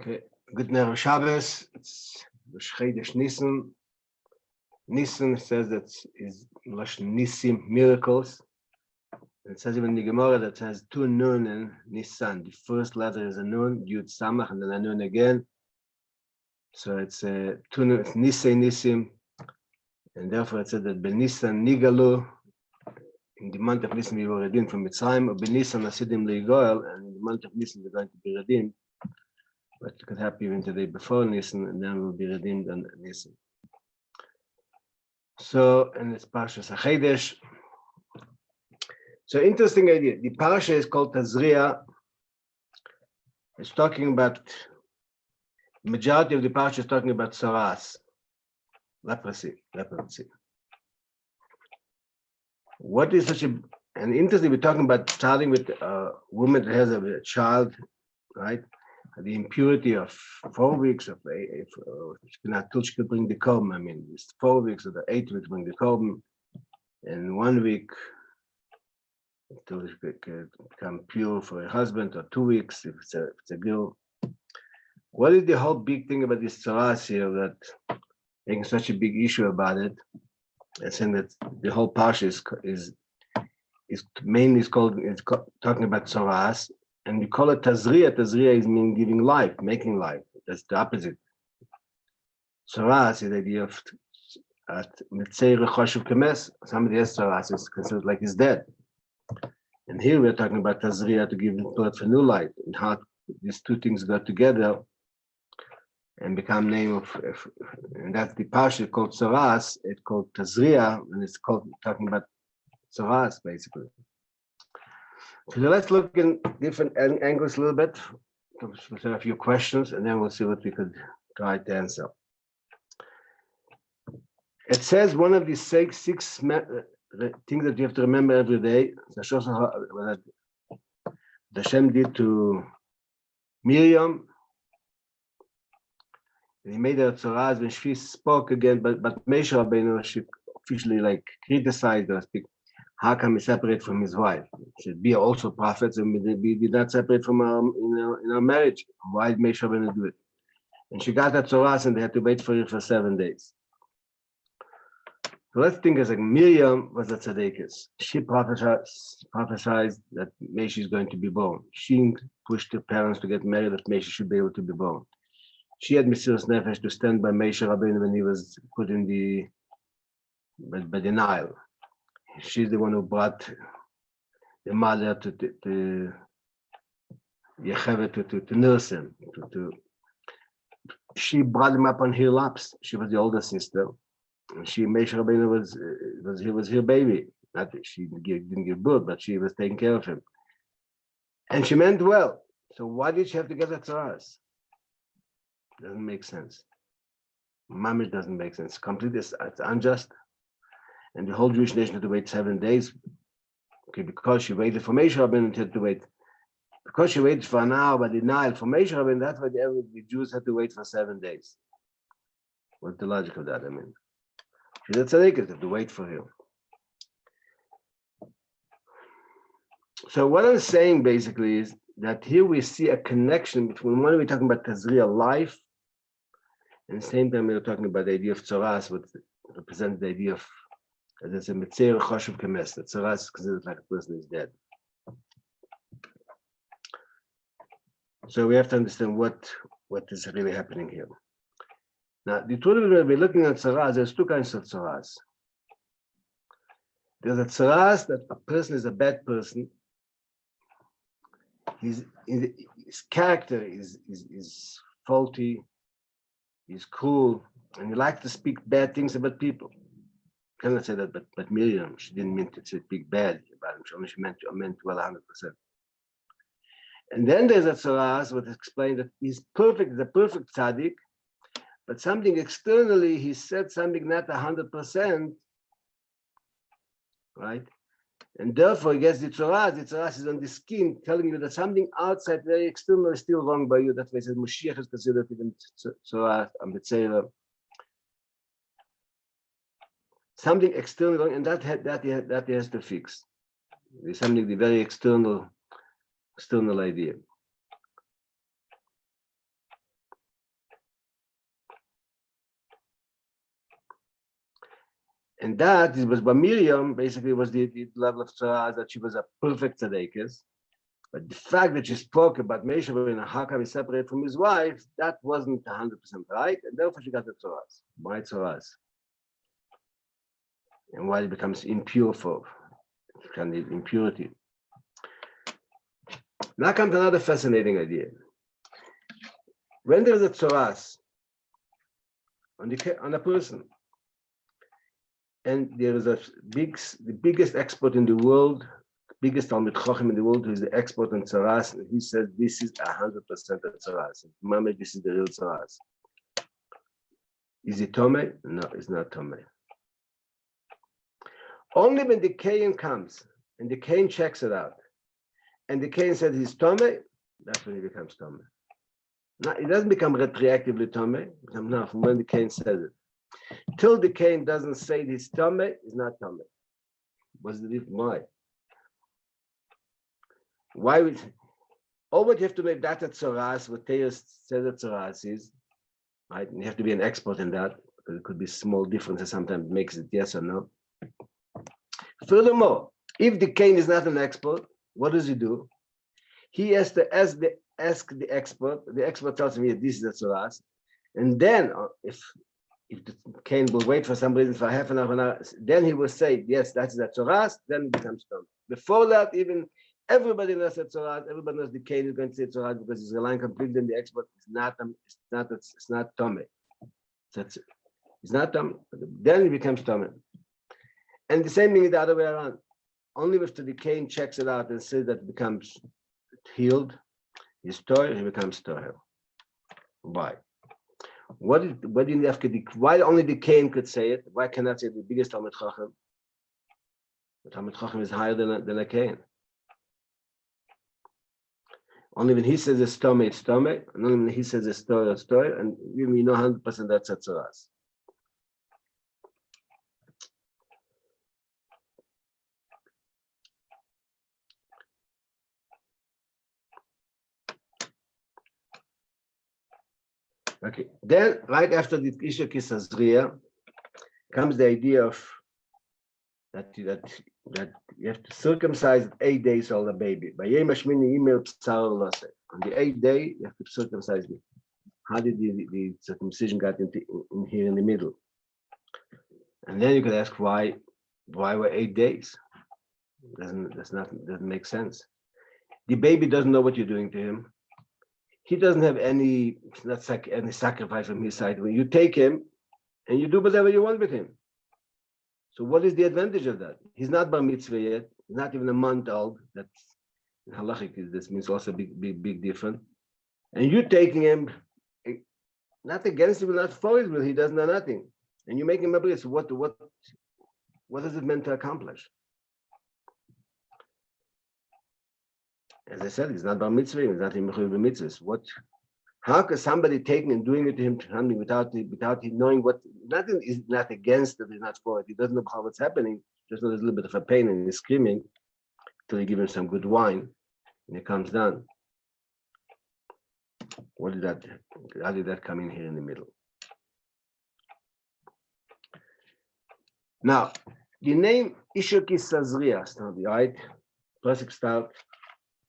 Okay, good night, Shabbos. It's the Chodesh Nisan. Nisan says that is Nisim, miracles. It says even in the Gemara that has two nun and Nisan. The first letter is a nun, Yud Samach, and then a nun again. So it's two nun, it's Nisei Nisim, and therefore it said that Ben Nisan Nigalu. In the month of Nisan we were redeemed from Mitzrayim, or Ben Nisan Asidim Leigoel, and in the month of Nisan we're going to be redeemed. But it could happen even the day before Nisan, and then we'll be redeemed on Nisan. So, and it's Parshas Chodesh. So, interesting idea. The Parsha is called Tazria. It's talking about, the majority of the Parsha is talking about Saras, leprosy. What is such an interesting, we're talking about starting with a woman that has a child, right? The impurity of 4 weeks of until she could bring the korban. I mean, it's 4 weeks or the 8 weeks bring the korban, and 1 week until she could become pure for her husband, or 2 weeks if it's a girl. What is the whole big thing about this tzaras here that making such a big issue about it, and saying that the whole parsha is mainly talking about tzaras. And we call it Tazria. Tazria is meaning giving life, making life. That's the opposite. Saras is the idea of somebody has Saras is considered like he's dead. And here we're talking about Tazria, to give birth for new life, and how these two things go together and become name of and that's the parsha called Saras. It's called Tazria, and it's called talking about Saras basically. So let's look in different angles a little bit. We'll have a few questions, and then we'll see what we could try to answer. It says one of these six things that you have to remember every day. That Hashem did to Miriam. And he made her tzaras when she spoke again, but Moshe Rabbeinu, she officially criticized her, speak. How can we separate from his wife? Should be also prophets, and we did not separate from our in our marriage. Why did Moshe Rabbeinu do it? And she got that tzaras, and they had to wait for it for 7 days. So let's think as Miriam was a tzaddikus. She prophesied that Moshe is going to be born. She pushed her parents to get married, that Moshe should be able to be born. She had Mesiras Nefesh to stand by Moshe Rabbeinu when he was put in by the Nile. She's the one who brought the mother to Yechevet to nurse him. She brought him up on her laps. She was the older sister. And Moshe Rabbeinu was her baby. Not that she didn't give birth, but she was taking care of him. And she meant well. So why did she have to get a tzaras? Doesn't make sense. Mamish doesn't make sense. Completely, it's unjust. And the whole Jewish nation had to wait 7 days. Okay, because she waited for Moshe Rabbeinu, had to wait. Because she waited for an hour by the Nile for Moshe Rabbeinu, that's why the Jews had to wait for 7 days. What's the logic of that? I mean, she's a tzaddikus, have to wait for him. So what I'm saying basically is that here we see a connection between when we're talking about Tazria life, and at the same time we're talking about the idea of tzaras, which represents the idea of there's a Metzeir Choshev Kemes, that Tzaras is considered like a person is dead. So we have to understand what is really happening here. Now, the truth is, when we're looking at Tzaras, there's two kinds of Tzaras. There's a Tzaras that a person is a bad person. His character is faulty, he's cruel, and he likes to speak bad things about people. I cannot say that, but Miriam, she didn't mean to speak bad about him. She meant well 100%. And then there's a tzaras what explained that he's perfect, the perfect tzaddik, but something externally, he said something not 100%, right? And therefore, he gets the tzaras. The tzaras is on the skin, telling you that something outside, very external, is still wrong by you. That's why he says Moshiach is considered even tzaras and B'tzeira. Something external wrong, and that he has to fix. There's something the very external idea. And that it was by Miriam, basically was the level of tzara that she was a perfect tzaddikus. But the fact that she spoke about Moshe and how come he separated from his wife, that wasn't 100% right, and therefore she got the tzaras. Why tzaras? And why it becomes impure for kind of impurity. Now comes another fascinating idea. When there is a tzaras on a person, and there is the biggest expert in the world, biggest Talmid Chacham in the world, who is the expert on tzaras, and he says this is 100% of tzaras. Mama, this is the real tzaras. Is it Tomei? No, it's not Tomei. Only when the Kain comes and the Kain checks it out, and the Kain says he's Tomei, that's when he becomes Tomei. Now, it doesn't become retroactively Tomei. No, from when the Kain says it. Till the Kain doesn't say he's Tomei, it's not Tomei. What's the difference? Why? Why would all what you have to make that a tzaras, what Teir says a tzaras is, right? And you have to be an expert in that, because it could be small differences sometimes makes it yes or no. Furthermore, if the Kain is not an expert, what does he do? He has to ask the expert. The expert tells him, yeah, this is a tzaras. And then if the Kain will wait for some reason for half an hour, then he will say, yes, that's the tzaras, then it becomes Tom. Before that, even everybody knows that tzaras, everybody knows the Kain is going to say tzaras because he's relying completely on the expert. It's not Tomei. It's not Tomei. Then it becomes Tomei. And the same thing is the other way around. Only if the Kain checks it out and says that it becomes healed, his Torah, he becomes Torah. Why? Why only the Kain could say it? Why cannot say the biggest Talmid Chacham? The Talmid Chacham is higher than a Kain. Only when he says it's Tomei, and only when he says it's Torah, and we know 100% that's a tzaras. Okay, then right after the Isha Tazria comes the idea of that you have to circumcise at 8 days old a baby. On the 8th day, you have to circumcise it. How did the circumcision got in here in the middle? And then you could ask why were 8 days? Doesn't make sense. The baby doesn't know what you're doing to him. He doesn't have any sacrifice from his side. When you take him and you do whatever you want with him. So what is the advantage of that? He's not bar mitzvah yet. He's not even a month old. That's in halachic. This means also big difference. And you're taking him not against him, not for his will. He doesn't know nothing. And you make him a bris. What is it meant to accomplish? As I said, he's not bar mitzvah. He's not in mitzvahs. How can somebody taking and doing it to him without him knowing what? Nothing is not against it. He's not for it. He doesn't know how it's happening. Just knows a little bit of a pain and he's screaming till you give him some good wine and he comes down. How did that come in here in the middle? Now, the name Isha Tazria, right? Classic start.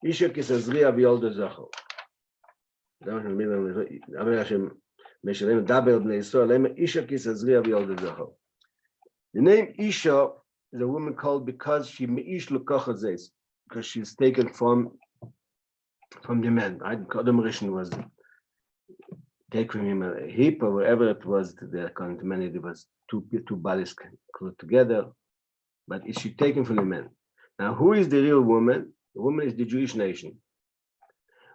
Isha Tazria v'yolda zacho. The name Isha is a woman called because she's taken from the man. Right? Kodem Rishon was taken from him a heap or wherever it was. According to many, there was two bodies close together, but is she taken from the man? Now, who is the real woman? The woman is the Jewish nation.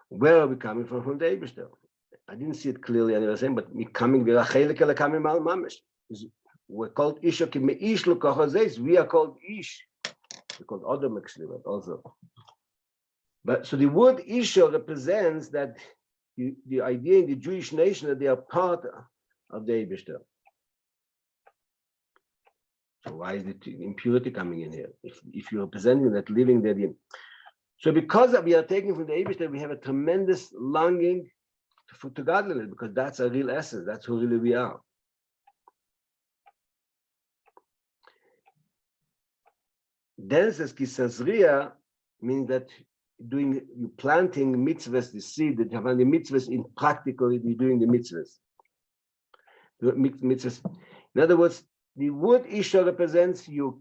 Where are we coming from? From the Eibishter. I didn't see it clearly, I never saying, but we're called Isha ki me'ish l'kochazes. We are called Ish. We're called Adam actually, but also. But so the word Isha represents that the idea in the Jewish nation that they are part of the Eibishter. So why is the impurity coming in here? If you're representing that living there, so because we are taking from the Eibishter, we have a tremendous longing to godliness because that's our real essence. That's who really we are. Then it says Tazria means that you planting mitzvahs, the seed that you have the mitzvahs in practically you're doing the mitzvahs. In other words, the word Isha represents your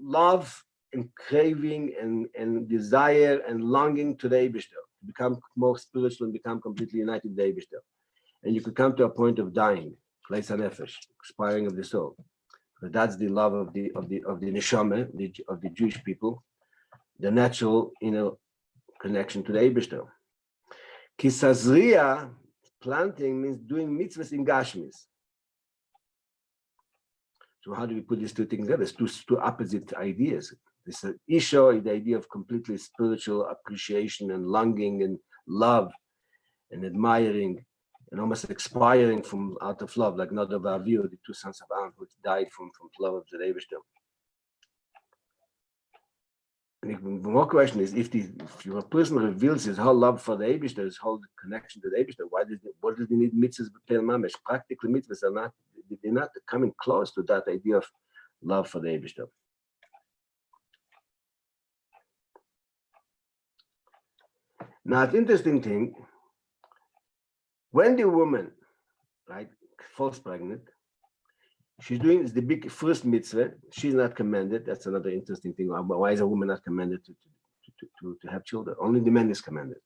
love and craving and desire and longing to the Eibishter, to become more spiritual and become completely united with the Eibishter. And you could come to a point of dying, place nefesh, expiring of the soul. But that's the love of the neshama, of the Jewish people, the natural connection to the Eibishter. Kisazria, planting, means doing mitzvahs in Gashmis. So how do we put these two things together? There's two opposite ideas. This Isha is the idea of completely spiritual appreciation and longing and love and admiring and almost expiring from out of love, like Nadav and Avihu, the two sons of Aaron, who died from love of the Eibishter. And the more question is, if your person reveals his whole love for the Eibishter, his whole connection to the Eibishter, what does he need mitzvahs b'tel mamash? Practically, mitzvahs are they're not coming close to that idea of love for the Eibishter. Now, the interesting thing, when the woman, right, falls pregnant, she's doing the big first mitzvah. She's not commanded. That's another interesting thing. Why is a woman not commanded to have children? Only the man is commanded.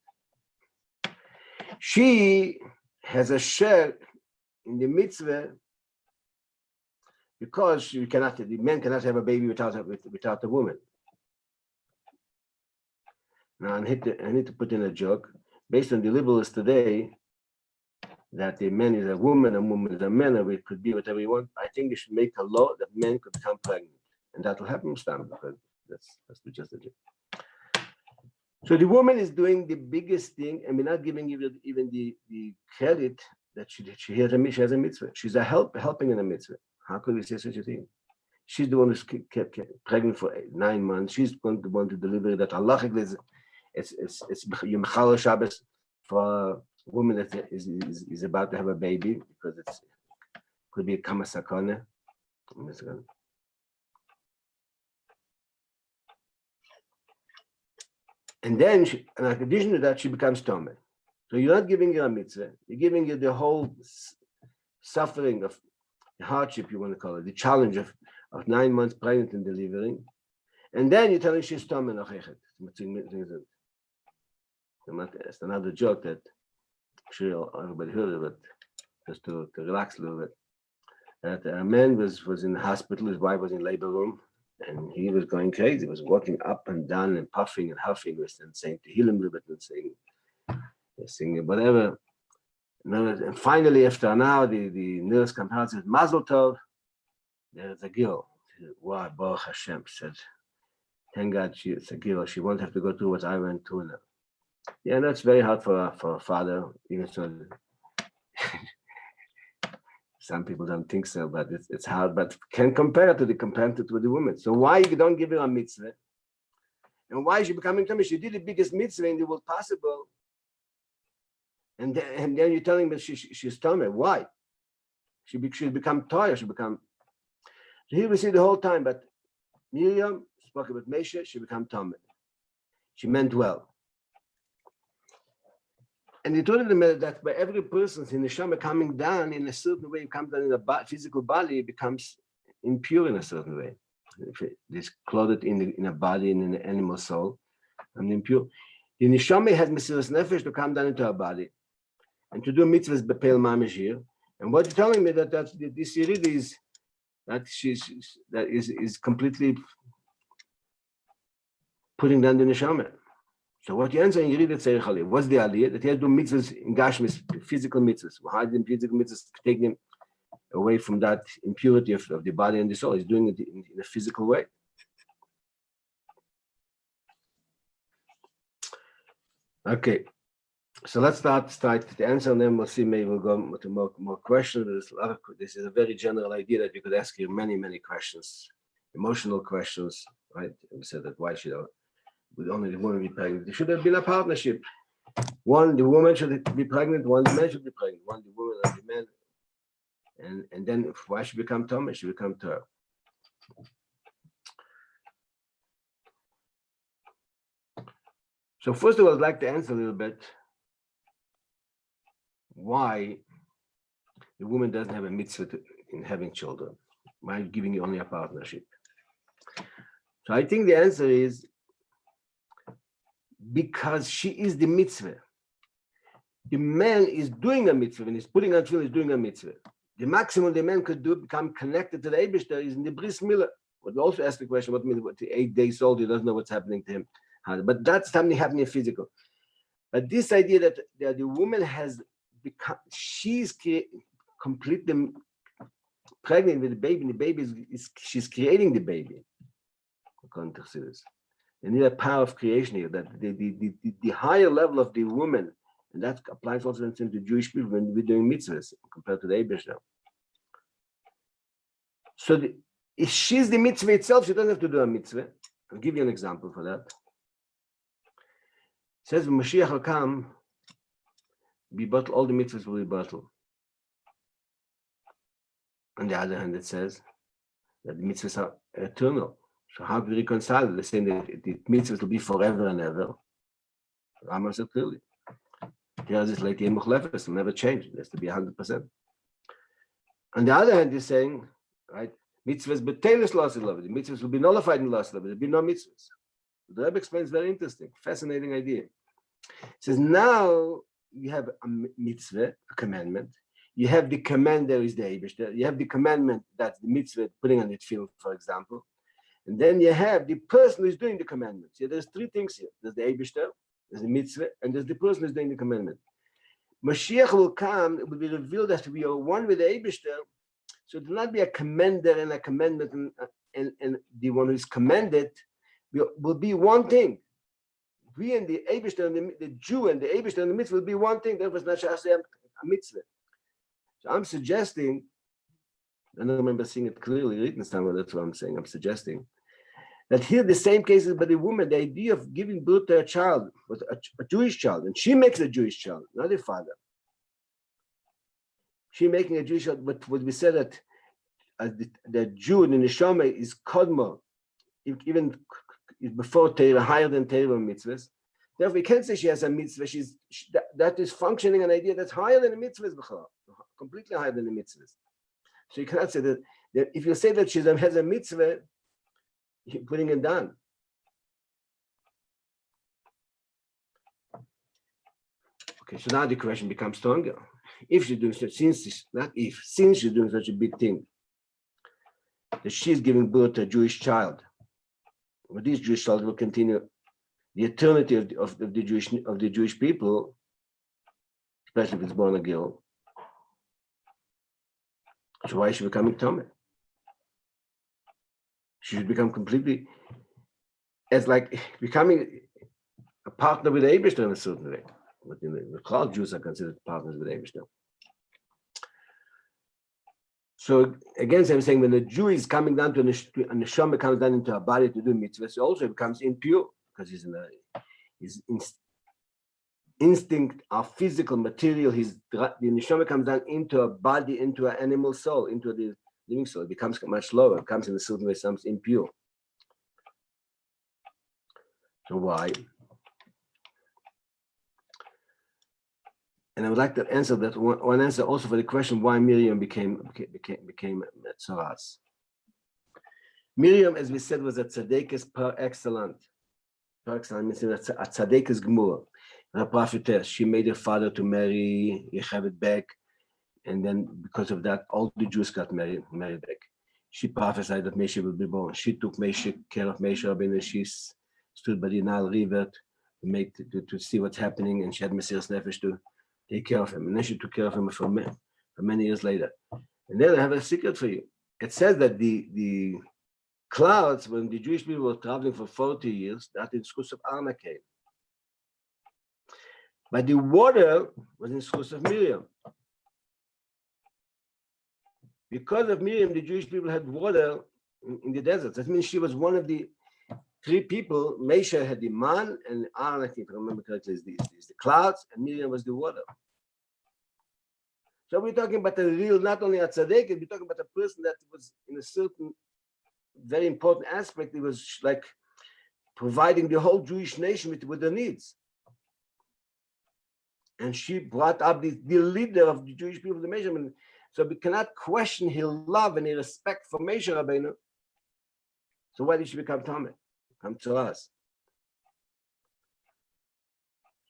She has a share in the mitzvah because the man cannot have a baby without a woman. Now I need to put in a joke. Based on the liberals today, that the man is a woman is a man, or it could be whatever you want. I think they should make a law that men could become pregnant, and that will happen, because that's just a joke. So the woman is doing the biggest thing, and we're not giving even the credit that she has a mitzvah. She's helping in a mitzvah. How could we say such a thing? She's the one who's kept pregnant for 9 months. She's going to want to deliver that halachically it's Yom Shabbos for a woman that is about to have a baby, because it could be a kama sakana. And then, in addition to that, she becomes Tomei. So you're not giving her a mitzvah, you're giving her the whole suffering of the hardship, you want to call it, the challenge of 9 months pregnant and delivering. And then you're telling she's Tomei Nachechet. It's another joke that I'm sure everybody heard of it, just to relax a little bit. That a man was in the hospital, his wife was in labor room, and he was going crazy. He was walking up and down and puffing and huffing and saying to heal him a little bit and singing whatever. And finally, after an hour, the nurse comes out and says, Mazel Tov, there's a girl. She said, wow, Baruch Hashem. She said, thank God it's a girl. She won't have to go through what I went through now. Yeah, that's very hard for a father, even so. Some people don't think so, but it's hard. But can compare it to with the woman. So why you don't give her a mitzvah? And why is she becoming Tomei? She did the biggest mitzvah in the world possible. And then you're telling me she's Tomei. Why? She become tired. So here we see the whole time. But Miriam spoke about Moshe. She became Tomei. She meant well. And he told them that by every person's in the neshama coming down in a certain way, it comes down in a physical body, it becomes impure in a certain way. It's clothed in a body and in an animal soul, and impure. The neshama has mesiras nefesh to come down into a body and to do mitzvahs bepel mamish here. And what you're telling me that this Yerida is completely putting down the neshama. So what you answer in Yerida Tzarich Aliyah? What's the aliyah? That he has to do mitzvahs in gashmis, physical mitzvahs. How did physical mitzvahs take him away from that impurity of the body and the soul? He's doing it in a physical way. Okay, so let's start the answer, and then we'll see. Maybe we'll go to more questions. This is a very general idea that we could ask you many questions, emotional questions, right? We said that why should with only the woman be pregnant? There should have been a partnership. One, the woman should be pregnant, one, the man should be pregnant, one, the woman and the man. And then why she become Tomei? She become Torah. So first of all, I'd like to answer a little bit why the woman doesn't have a mitzvah in having children. Why giving you only a partnership? So I think the answer is because she is the mitzvah. The man is doing a mitzvah, when he's putting on tefillin, he's doing a mitzvah. The maximum the man could do, become connected to the Eibishter, is in the bris milah. But we also ask the question, what means what 8 days old, he doesn't know what's happening to him. But that's something happening physical. But this idea that the woman has become, she's completely pregnant with the baby, and the baby she's creating the baby. According to Chassidus. They need a power of creation here, that the higher level of the woman, and that applies also to the Jewish people when we're doing mitzvahs compared to the Eibishter. So if she's the mitzvah itself, she doesn't have to do a mitzvah. I'll give you an example for that. It says when Mashiach will come, all the mitzvahs will be bottled. On the other hand, it says that the mitzvahs are eternal. So how do we reconcile it? They're saying that the mitzvahs will be forever and ever. Rama said clearly. Here's this late Muchlefes will never change. It has to be 100%. On the other hand, he's saying, right, mitzvahs betelis lost love. The mitzvahs will be nullified in lost love. There'll be no mitzvahs. The Rabbi explains very interesting, fascinating idea. He says now you have a mitzvah, a commandment. You have the command, there is the Eibishter. You have the commandment, that's the mitzvah, putting on the tefillin, for example. And then you have the person who is doing the commandments. Yeah, there's 3 things here. There's the Eibishter, there's the mitzvah, and there's the person who's doing the commandment. Mashiach will come, it will be revealed that we are one with the Eibishter, so it will not be a commander and a commandment, and the one who is commanded will be one thing. We and the Eibishter, and the Jew and the Eibishter and the mitzvah will be one thing. That was not a mitzvah. So I'm suggesting, I don't remember seeing it clearly written somewhere, that's what I'm saying, I'm suggesting, that here the same case is by the woman, the idea of giving birth to a child, a Jewish child, and she makes a Jewish child, not the father. She making a Jewish child, but what we said that the Jew in the neshama is kodma, even before Torah, higher than Torah mitzvahs. Therefore, we can't say she has a mitzvah. That is functioning an idea that's higher than the mitzvahs, completely higher than the mitzvahs. So you cannot say that if you say that she has a mitzvah, you're putting it down. Okay, so now the question becomes stronger. If she's doing such, since she's doing such a big thing, that she's giving birth to a Jewish child, but this Jewish child will continue the eternity of the Jewish people, especially if it's born a girl. So why is she becoming Tomei? She should become completely, as like becoming a partner with Eibishter in a certain way. But in the Klal, Jews are considered partners with Eibishter. So again, I'm saying when the Jew is coming down to a neshama comes down into a body to do mitzvahs, he also becomes impure because his instinct, our physical material, the neshama comes down into a body, into an animal soul, into the living soul. It becomes much lower. It comes in a certain way, something impure. So why? And I would like to answer that one answer also for the question why Miriam became Tzoras. Miriam, as we said, was a tzaddikus par excellence. Par excellence means a tzaddikus gmur, a prophetess. She made her father to marry Yocheved back, and then because of that, all the Jews got married back. She prophesied that Moshe would be born. She took care of Moshe Rabbeinu. She stood by the Nile River to see what's happening, and she had Mesiras Nefesh to take care of him. And then she took care of him for many years later. And then I have a secret for you. It says that the clouds, when the Jewish people were traveling for 40 years, that in schus of Anna came. But the water was in schus of Miriam. Because of Miriam, the Jewish people had water in the desert. That means she was one of the 3 people. Moshe had the man, and Aaron, I think, if I remember correctly, is the clouds, and Miriam was the water. So we're talking about a real, not only a tzaddik, we're talking about a person that was in a certain very important aspect. It was like providing the whole Jewish nation with their needs. And she brought up the leader of the Jewish people, the measurement. So we cannot question her love and her respect for Moshe Rabbeinu. So why did she become Tomei? Come to us.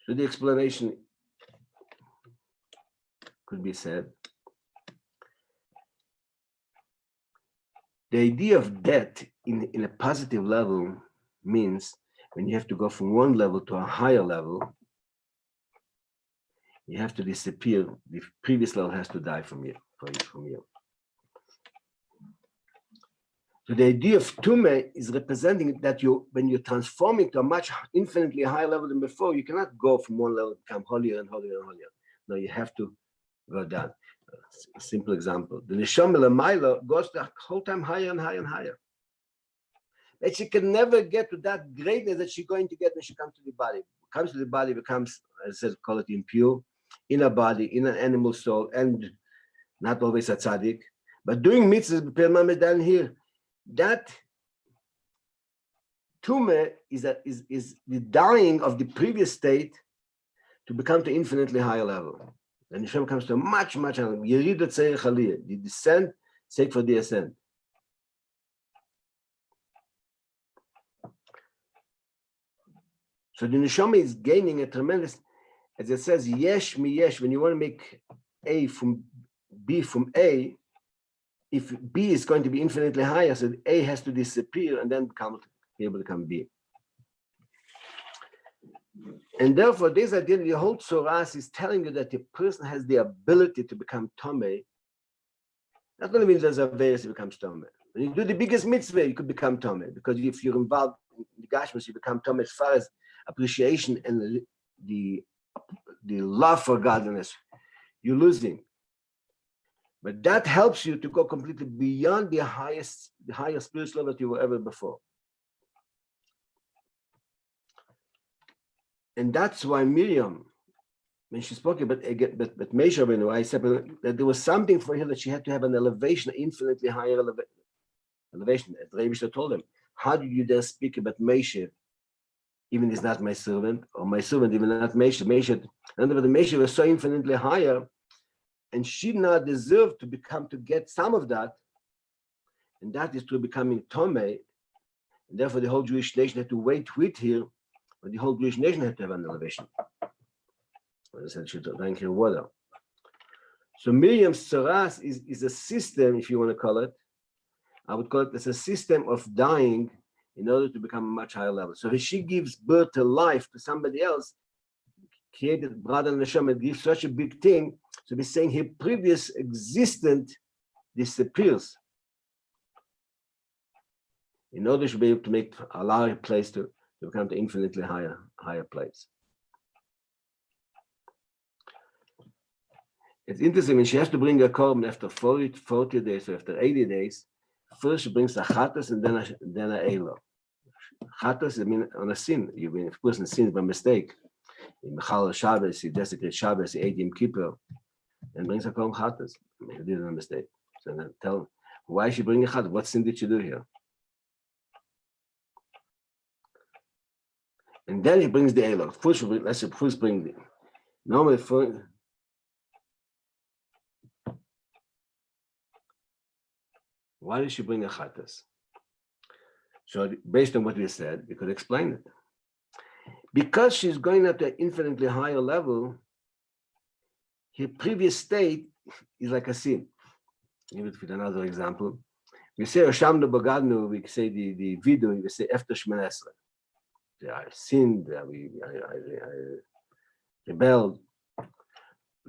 So the explanation could be said. The idea of death in a positive level means when you have to go from one level to a higher level, you have to disappear. The previous level has to die from you. So the idea of Tumah is representing that when you're transforming to a much infinitely higher level than before, you cannot go from one level to become holier and holier and holier. No, you have to go down. A simple example. The Neshama L'mayla goes the whole time higher and higher and higher. And she can never get to that greatness that she's going to get when she comes to the body. Comes to the body, becomes, as I said, call it impure, in a body, in an animal soul, and not always a tzaddik. But doing mitzvahs down here, that tumah is the dying of the previous state to become to infinitely higher level. And Hashem comes to a much higher level. Yerida tzerich aliyah, the descent, sake for the ascent. So the neshama is gaining a tremendous, as it says, yesh mi yesh. When you want to make A from B from A, if B is going to be infinitely higher, so A has to disappear and then be able to become B. And therefore, this idea, the whole Tzoras is telling you that the person has the ability to become Tomei. That only means there's a various it becomes Tomei. When you do the biggest mitzvah, you could become Tomei, because if you're involved in the Gashmas, you become Tomei as far as appreciation and the love for godliness. You're losing. But that helps you to go completely beyond the highest spiritual level that you were ever before. And that's why Miriam, when she spoke about but Moshe Rabbeinu, I said that there was something for her that she had to have an elevation, infinitely higher elevation. As Rabbi told him, how did you dare speak about Moshe, even is not my servant, or my servant even not Moshe? Moshe was so infinitely higher, and she now deserved to get some of that, and that is through becoming Tomei, and therefore the whole Jewish nation had to wait with her. But the whole Jewish nation had to have an elevation. As I said, she drank her water. So Miriam's Tzoras is a system, if you want to call it. I would call it as a system of dying in order to become a much higher level. So if she gives birth to life to somebody else, created brother and Neshama, gives such a big thing. So we're saying her previous existence disappears in order to be able to allow a place to become the infinitely higher place. It's interesting, when she has to bring a korban after 40 days or after 80 days, first she brings a chatas and then a elo. Chatas, I mean, on a sin. If a person sins by mistake, in Mechal Shabbos, he desecrates Shabbos, he ate Yom Kippur, and brings a korban chatas. He did a mistake. So then tell him, why is she bringing a chatas? What sin did she do here? And then he brings the elo. Let's first bring the. Normally, why did she bring a chatas? So, based on what we said, we could explain it. Because she's going up to an infinitely higher level, her previous state is like a sin. Give it with another example. We say Oshamnu Bogadnu, we say the video, we say after Shemon Esrei. I sinned, I rebelled.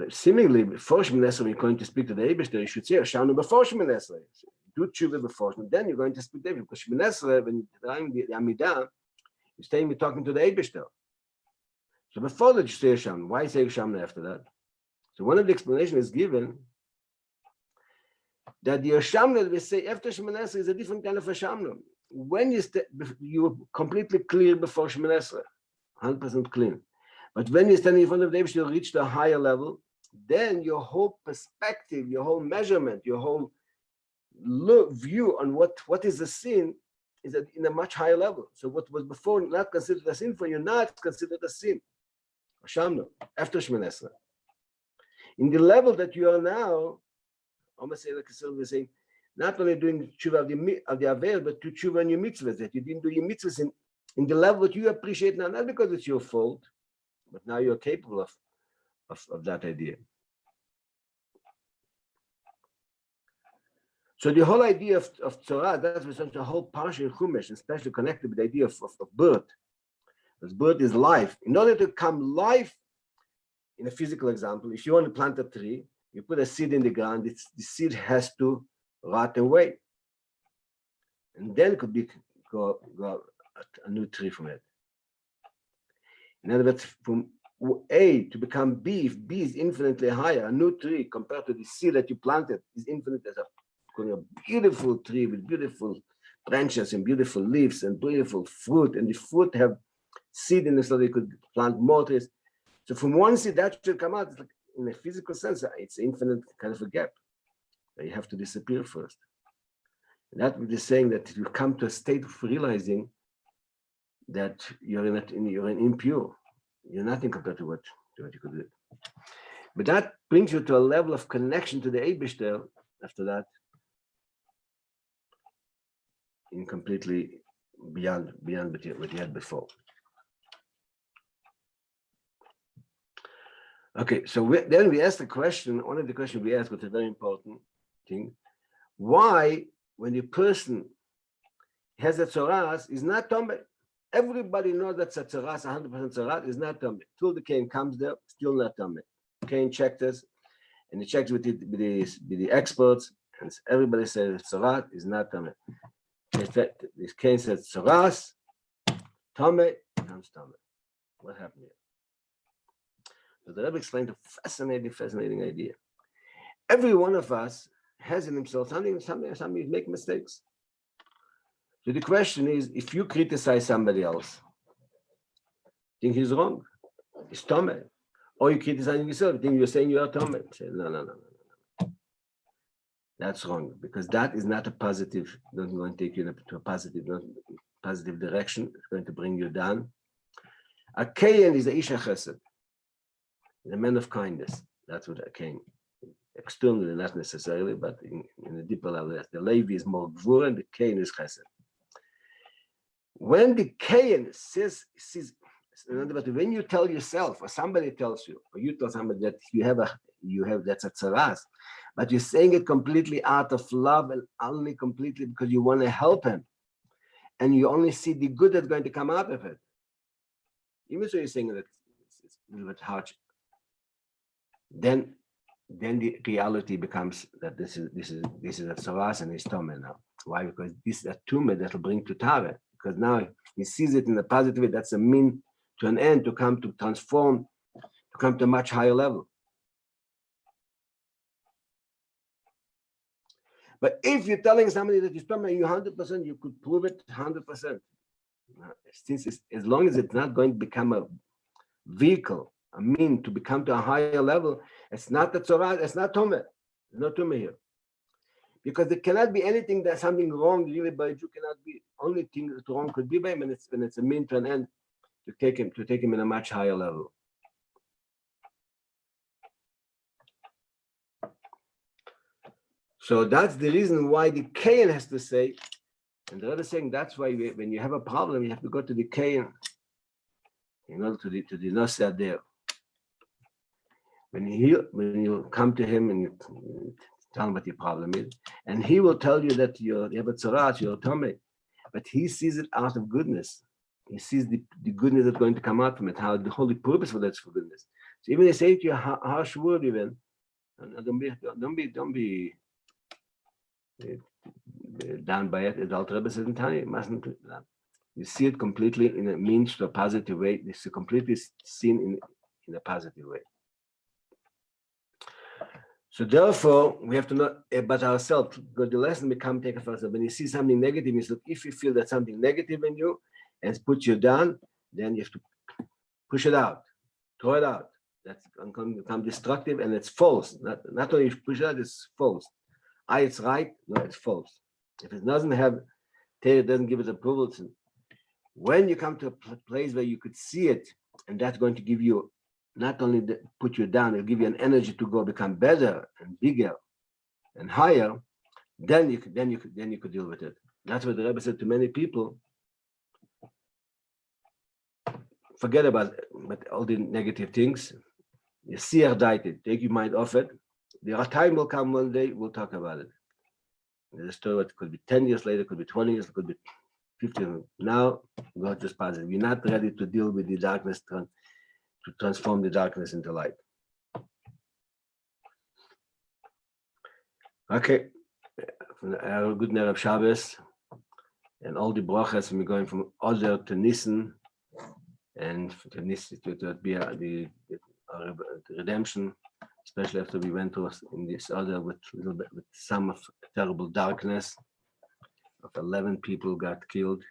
Seemingly, before Shemon Esrei, when you're going to speak to the Eibishter, you should say, Shanu before Shemon Esrei. Do tshuva before Shemon, then you're going to speak to Eibishter. Because Shemon Esrei, when you're doing the Amidah, you're staying, you're talking to the Eibishter. So before that, you say Shanu. Why say Shanu after that? So one of the explanations is given that the Shamnu that we say after Shemon Esrei is a different kind of a Shamnu. When you're completely clear before Shemon Esrei, 100% clean. But when you're standing in front of the Eibishter, you reach to a higher level, then your whole perspective, your whole measurement, your whole view on what is a sin is in a much higher level. So what was before not considered a sin for you, now it's considered a sin. Shamno, after Shemoneh Esrei. In the level that you are now, almost say like Kesselman was saying, not only doing tshuva of the Aver, but to tshuva on your mitzvahs, that you didn't do your mitzvahs in the level that you appreciate now, not because it's your fault, but now you're capable of that idea. So the whole idea of Torah, that's such a whole Parsha in Chumash, especially connected with the idea of birth. Because birth is life. In order to come life, in a physical example, if you want to plant a tree, you put a seed in the ground, the seed has to rot away. And then it could go a new tree from it. In other words, from A to become B, if B is infinitely higher, a new tree compared to the seed that you planted is infinite as a beautiful tree with beautiful branches and beautiful leaves and beautiful fruit, and the fruit have seed in it so they could plant more trees. So from one seed that should come out, it's like, in a physical sense, it's infinite kind of a gap. You have to disappear first. And that is saying that you come to a state of realizing that you're impure. You're nothing compared to what you could do. But that brings you to a level of connection to the Eibishter after that, in completely beyond what you had before. Okay, so then we asked the question, one of the questions we asked was a very important thing. Why, when a person has a tzoras, is not tomei? Everybody knows that a tzoras, 100% tzoras, is not tomei. Till the Cain comes there, still not tomei. Cain checked us, and he checked with the experts, and everybody says tzoras is not tomei. This Cain says tzoras, tomei, becomes tomei. What happened here? So the Rabbi explained a fascinating idea. Every one of us has in himself something make mistakes. So the question is, if you criticize somebody else, think he's wrong, he's tomei. Or you criticize yourself, think you're saying you are tomei. Say, no. That's wrong, because that is not a positive, not going to take you to a positive direction. It's going to bring you down. A Kayan is a Isha Chesed, a man of kindness. That's what a Kayan. Externally, not necessarily, but in a deeper level, the Levi is more Gvur and the Kayan is Chesed. When the Kayan says, in other words, when you tell yourself, or somebody tells you, or you tell somebody that you have that's a tzaras, but you're saying it completely out of love and only completely because you want to help him, and you only see the good that's going to come out of it. Even so, you're saying that it's a little bit harsh. Then the reality becomes that this is a tzaras and it's tomei now. Why? Because this is a tumah that will bring to tare. Because now he sees it in a positive way. That's a mean to an end, to come to transform, to come to a much higher level. But if you're telling somebody that is tomei, you 100%, you could prove it 100%. Since as long as it's not going to become a vehicle, a mean to become to a higher level, it's not the tzorah, it's not tomei. There's no tomei here. Because there cannot be anything that's something wrong really by a Jew, cannot be. Only thing that wrong could be by him, when it's a mean to an end to take him in a much higher level. So that's the reason why the Kayan has to say, and the other saying that's why when you have a problem, you have to go to the Kayan in order to the Nosya there. When you come to him and you tell him what your problem is, and he will tell you that you have a tzaras, you're tomei, but he sees it out of goodness. He sees the goodness that's going to come out from it, how the holy purpose for that's for goodness. So even they say to you a harsh word, even don't be down by it. As Alter Rebbe says in Tanya, you mustn't do that. You see it completely in a means to a positive way. This is completely seen in a positive way. So therefore, we have to know about ourselves, because the lesson become taken for ourselves. When you see something negative, if you feel that something negative in you and it puts you down, then you have to push it out, throw it out. That's going to become destructive, and it's false. Not only if you push it out, it's false. It's right, no, it's false. If it doesn't have Torah doesn't give us approval. When you come to a place where you could see it, and that's going to give you not only put you down, it'll give you an energy to go become better and bigger and higher. Then you could deal with it. That's what the Rebbe said to many people. Forget about all the negative things. You see Yarzeit, take your mind off it. The time will come one day, we'll talk about it. There's a story, it could be 10 years later, it could be 20 years, it could be 15. Now, God is positive. We're not ready to deal with the darkness, to transform the darkness into light. Okay. Good night of Shabbos. And all the brachas, we're going from Ozer to Nissen, and to Nissen to be the redemption, especially after we went through in this Ozer with some of terrible darkness. Of 11 people got killed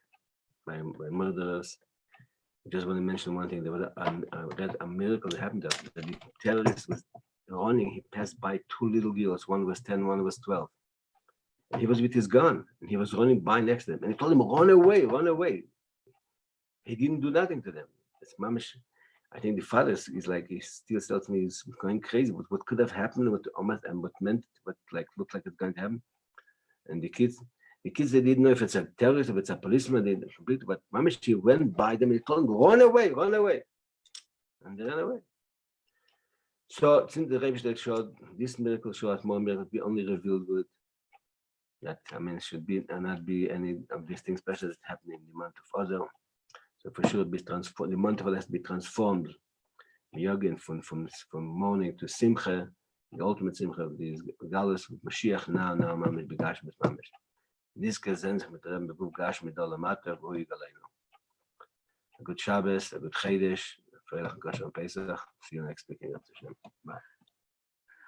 by murderers. I just want to mention one thing. There was a miracle that happened. The terrorist was running. He passed by two little girls. One was 10, one was 12. And he was with his gun. And he was running by next to them. And he told him, run away, run away. He didn't do nothing to them. It's mamish. I think the father is like, he still tells me he's going crazy. What could have happened? What looked like it's going to happen? And the kids, they didn't know if it's a terrorist, if it's a policeman, they didn't complete, but mamish, he went by them and he told them, run away, run away. And they ran away. So since the Rebbe showed, this miracle showed more miracles, we only revealed good. That, it should be and not be any of these things special that happen in the month of Adar. So for sure, be transformed. The month of Adar has to be transformed. Yogin from mourning to simcha, the ultimate simcha of these galus with Mashiach now mamish begash mit mamish. This gesehen sich mit der Rebbe begash mit Olamata wo Yigaleinu. A good Shabbos, a good Chodesh, Freilich and Kosher Pesach. See you next week. Bye.